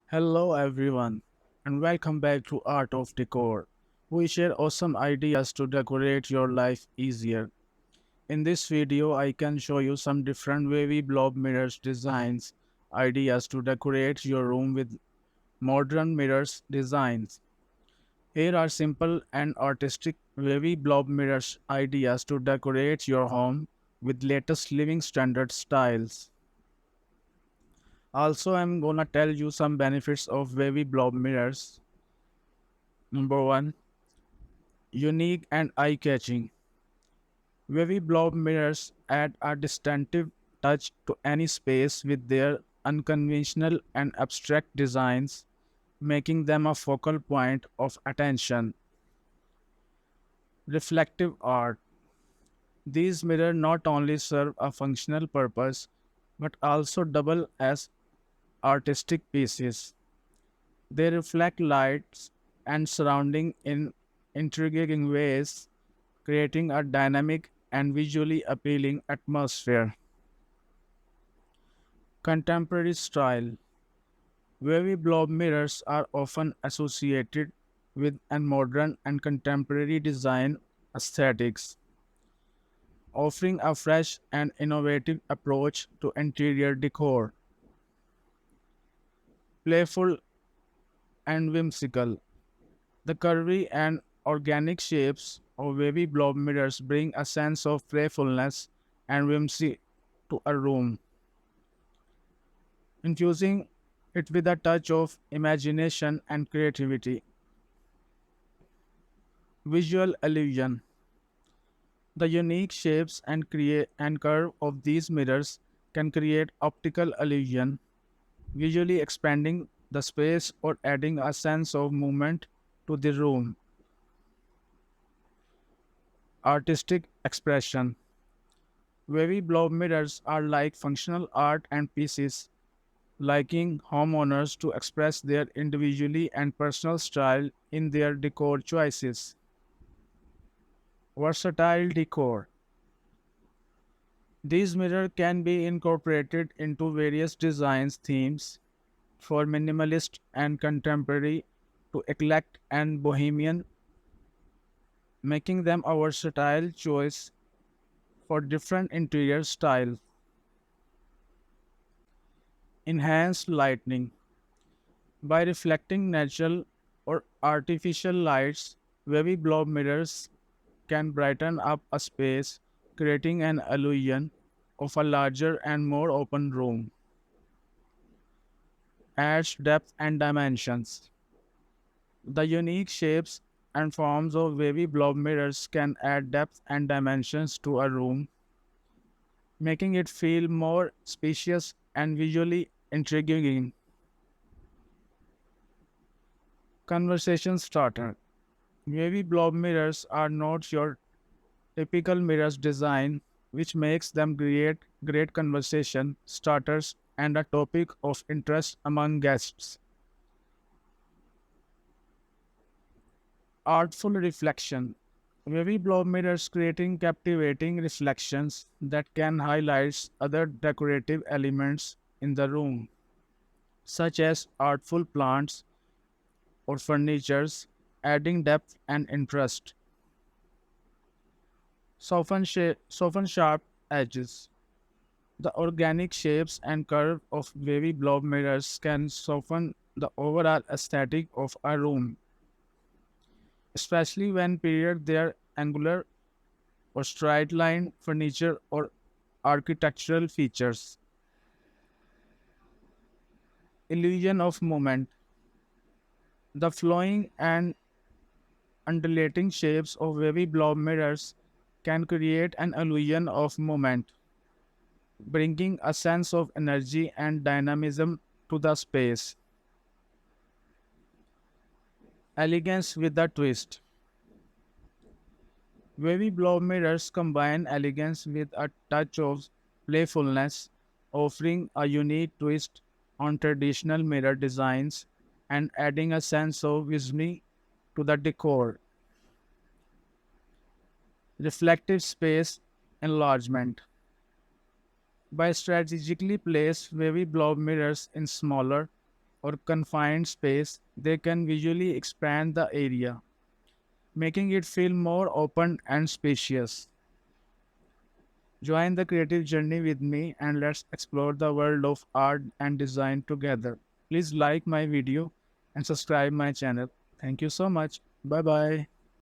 Hello everyone, and welcome back to Art of Decor. We share awesome ideas to decorate your life easier. In this video, I can show you some different wavy blob mirrors designs ideas to decorate your room with modern mirrors designs. Here are simple and artistic wavy blob mirrors ideas to decorate your home with latest living standard styles. Also, I'm gonna tell you some benefits of wavy blob mirrors. Number one, unique and eye-catching. Wavy blob mirrors add a distinctive touch to any space with their unconventional and abstract designs, making them a focal point of attention. Reflective art. These mirrors not only serve a functional purpose but also double as artistic pieces. They reflect lights and surrounding in intriguing ways, creating a dynamic and visually appealing atmosphere. Contemporary style. Wavy blob mirrors are often associated with a modern and contemporary design aesthetics, offering a fresh and innovative approach to interior decor. Playful and whimsical. The curvy and organic shapes of wavy blob mirrors bring a sense of playfulness and whimsy to a room, infusing it with a touch of imagination and creativity. Visual illusion. The unique shapes and curve of these mirrors can create optical illusion, visually expanding the space or adding a sense of movement to the room. Artistic expression. Wavy blob mirrors are like functional art and pieces, liking homeowners to express their individually and personal style in their decor choices. Versatile decor. These mirrors can be incorporated into various designs themes for minimalist and contemporary to eclectic and bohemian, making them a versatile choice for different interior styles. Enhanced lighting. By reflecting natural or artificial lights, wavy blob mirrors can brighten up a space, creating an illusion of a larger and more open room. Adds depth and dimensions. The unique shapes and forms of wavy blob mirrors can add depth and dimensions to a room, making it feel more spacious and visually intriguing. Conversation starter. Wavy blob mirrors are not your typical mirrors design, which makes them great conversation starters and a topic of interest among guests. Artful reflection. Wavy blob mirrors creating captivating reflections that can highlight other decorative elements in the room, such as artful plants or furnitures, adding depth and interest. Soften sharp edges. The organic shapes and curve of wavy blob mirrors can soften the overall aesthetic of a room, especially when paired their angular or straight line furniture or architectural features. Illusion of movement. The flowing and undulating shapes of wavy blob mirrors can create an illusion of movement, bringing a sense of energy and dynamism to the space. Elegance with a twist. Wavy blob mirrors combine elegance with a touch of playfulness, offering a unique twist on traditional mirror designs and adding a sense of whimsy to the decor. Reflective space enlargement. By strategically placed wavy blob mirrors in smaller or confined space, they can visually expand the area, making it feel more open and spacious. Join the creative journey with me and let's explore the world of art and design together. Please like my video and subscribe my channel. Thank you so much. Bye bye.